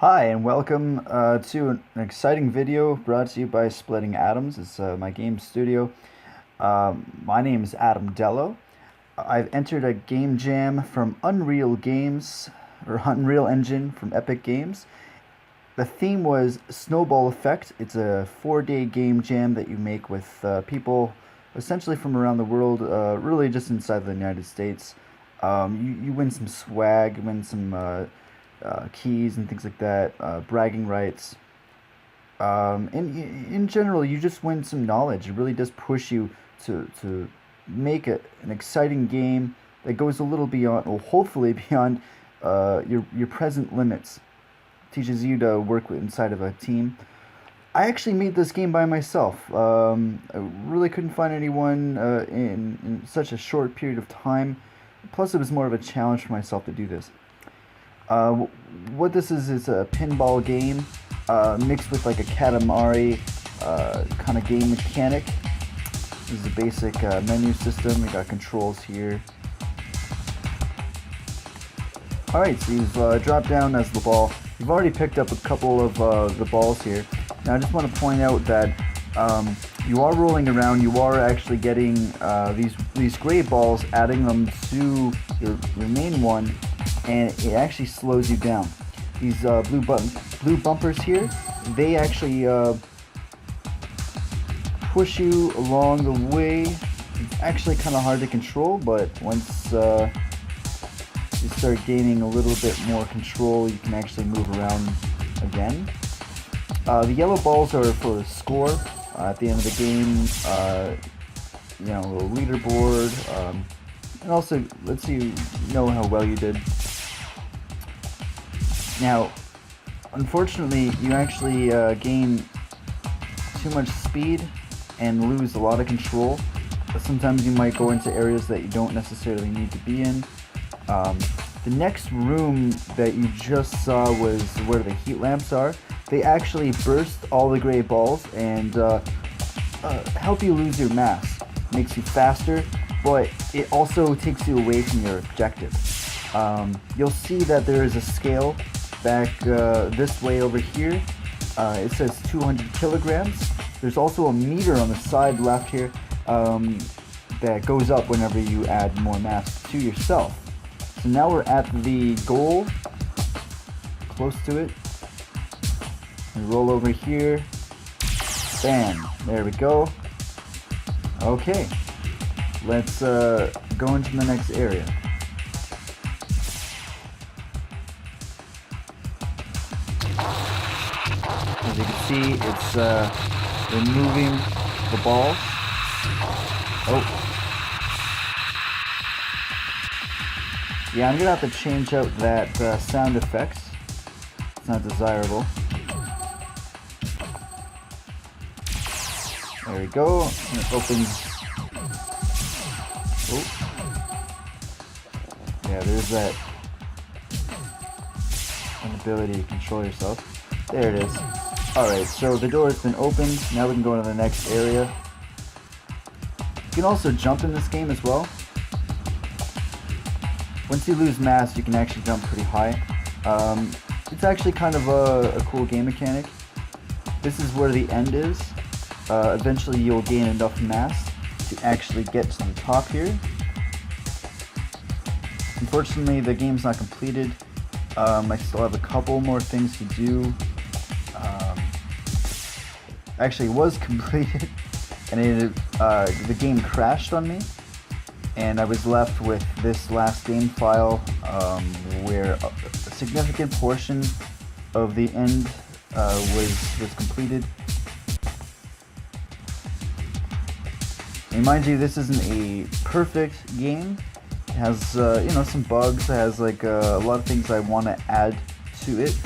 Hi and welcome to an exciting video brought to you by Splitting Atoms. It's my game studio. My name is Adam Dello. I've entered a game jam from Unreal Games, or Unreal Engine from Epic Games. The theme was Snowball Effect. It's a 4-day game jam that you make with people essentially from around the world, really just inside the United States. You win some swag, win some keys and things like that, bragging rights. In general, you just win some knowledge. It really does push you to make an exciting game that goes a little beyond, well, hopefully beyond your present limits. Teaches you to work inside of a team. I actually made this game by myself. I really couldn't find anyone in such a short period of time. Plus, it was more of a challenge for myself to do this. What this is a pinball game mixed with like a Katamari kind of game mechanic. This is a basic menu system. We got controls here. Alright, so you've dropped down as the ball. You've already picked up a couple of the balls here. Now I just want to point out that you are rolling around. You are actually getting these gray balls, adding them to your main one, and it actually slows you down. These blue bumpers here, they actually push you along the way. It's actually kind of hard to control, but once you start gaining a little bit more control, you can actually move around again. The yellow balls are for the score. At the end of the game, you know, a little leaderboard, and also lets you know how well you did. Now, unfortunately, you actually gain too much speed and lose a lot of control. Sometimes you might go into areas that you don't necessarily need to be in. The next room that you just saw was where the heat lamps are. They actually burst all the gray balls and help you lose your mass. Makes you faster, but it also takes you away from your objective. You'll see that there is a scale back this way over here. It says 200 kilograms. There's also a meter on the side left here that goes up whenever you add more mass to yourself. So now we're at the goal, close to it. We roll over here. Bam, there we go. Okay, let's go into the next area. As you can see, it's removing the ball. Oh. Yeah, I'm gonna have to change out that sound effects. It's not desirable. There we go. And it opens. Oh. Yeah, there's that inability to control yourself. There it is. Alright, so the door has been opened. Now we can go to the next area. You can also jump in this game as well. Once you lose mass, you can actually jump pretty high. It's actually kind of a cool game mechanic. This is where the end is. Eventually you'll gain enough mass to actually get to the top here. Unfortunately, the game's not completed. I still have a couple more things to do. Actually, it was completed, and the game crashed on me, and I was left with this last game file where a significant portion of the end was completed. And mind you, this isn't a perfect game. It has you know, some bugs. It has like a lot of things I want to add to it.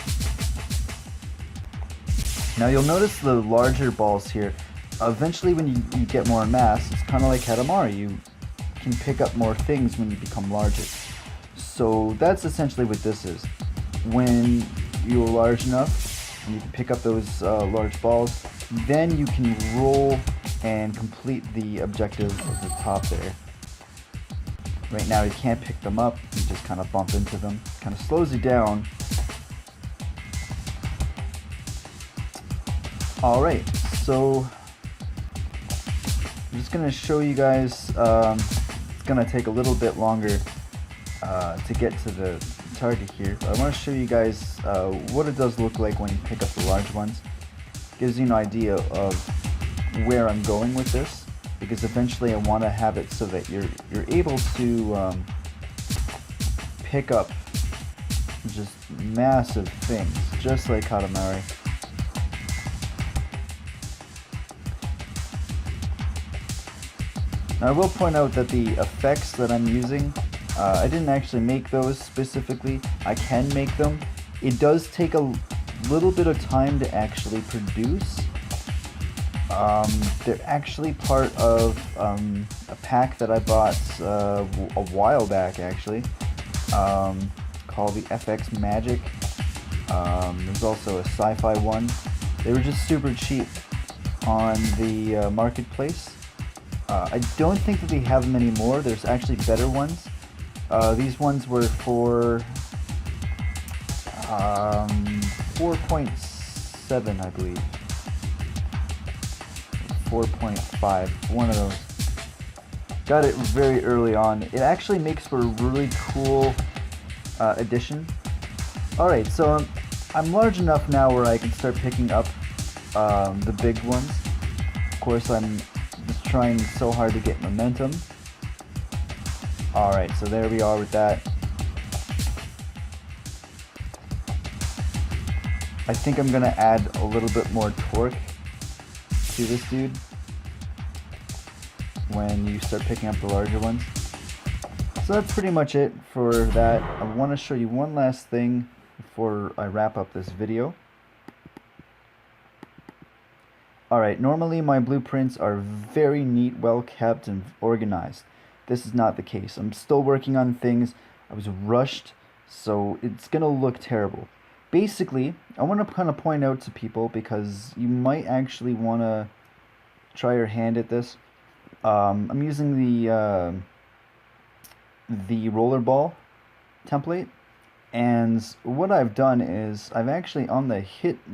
Now you'll notice the larger balls here. Eventually when you get more mass, it's kind of like Katamari. You can pick up more things when you become larger. So that's essentially what this is. When you're large enough and you can pick up those large balls, then you can roll and complete the objective at the top there. Right now you can't pick them up, you just kind of bump into them. Kind of slows you down. Alright, so I'm just going to show you guys, it's going to take a little bit longer to get to the target here. But I want to show you guys what it does look like when you pick up the large ones. Gives you an idea of where I'm going with this, because eventually I want to have it so that you're able to pick up just massive things, just like Katamari. Now I will point out that the effects that I'm using, I didn't actually make those specifically. I can make them. It does take a little bit of time to actually produce. They're actually part of a pack that I bought a while back, actually, called the FX Magic. There's also a sci-fi one. They were just super cheap on the marketplace. I don't think that they have them anymore. There's actually better ones. These ones were for 4.7, I believe. 4.5, one of those. Got it very early on. It actually makes for a really cool addition. Alright, so I'm large enough now where I can start picking up the big ones. Of course, I'm just trying so hard to get momentum. Alright, so there we are with that. I think I'm gonna add a little bit more torque to this dude when you start picking up the larger ones. So that's pretty much it for that. I want to show you one last thing before I wrap up this video. Alright, normally my blueprints are very neat, well kept, and organized. This is not the case. I'm still working on things. I was rushed, so it's gonna look terrible. Basically, I want to kind of point out to people, because you might actually want to try your hand at this. I'm using the rollerball template, and what I've done is I've actually, on the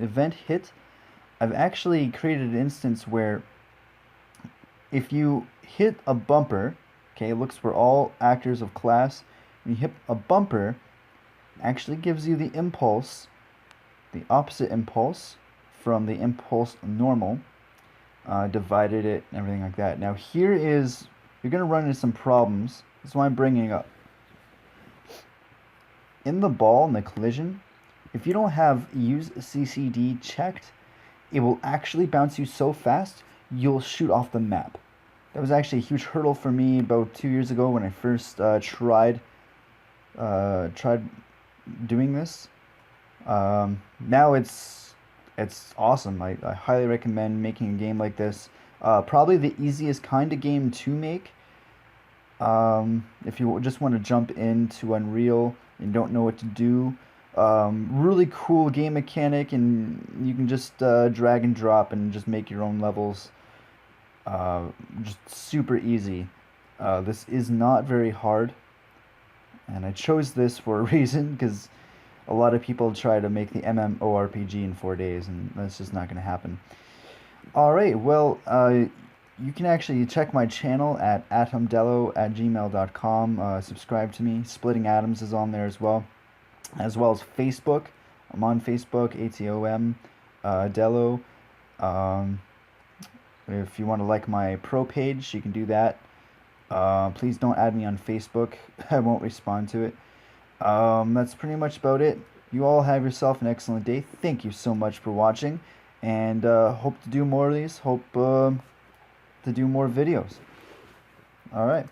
event hit, I've actually created an instance where if you hit a bumper, okay, it looks for all actors of class, and you hit a bumper, it actually gives you the impulse, the opposite impulse from the impulse normal, divided it and everything like that. Now here is, you're going to run into some problems. That's why I'm bringing it up. In the ball, in the collision, if you don't have use CCD checked, it will actually bounce you so fast, you'll shoot off the map. That was actually a huge hurdle for me about 2 years ago when I first tried doing this. Now it's awesome. I highly recommend making a game like this. Probably the easiest kind of game to make. If you just want to jump into Unreal and don't know what to do. Really cool game mechanic, and you can just drag and drop and just make your own levels. Just super easy. This is not very hard, and I chose this for a reason, because a lot of people try to make the MMORPG in 4 days, and that's just not going to happen. Alright, well, you can actually check my channel at atomdello@gmail.com. Subscribe to me. Splitting Atoms is on there as well as Facebook. I'm on Facebook, ATOM Dello. If you want to like my pro page, you can do that. Please don't add me on Facebook. I won't respond to it. That's pretty much about it. You all have yourself an excellent day. Thank you so much for watching, and hope to do more of these. Hope to do more videos. Alright.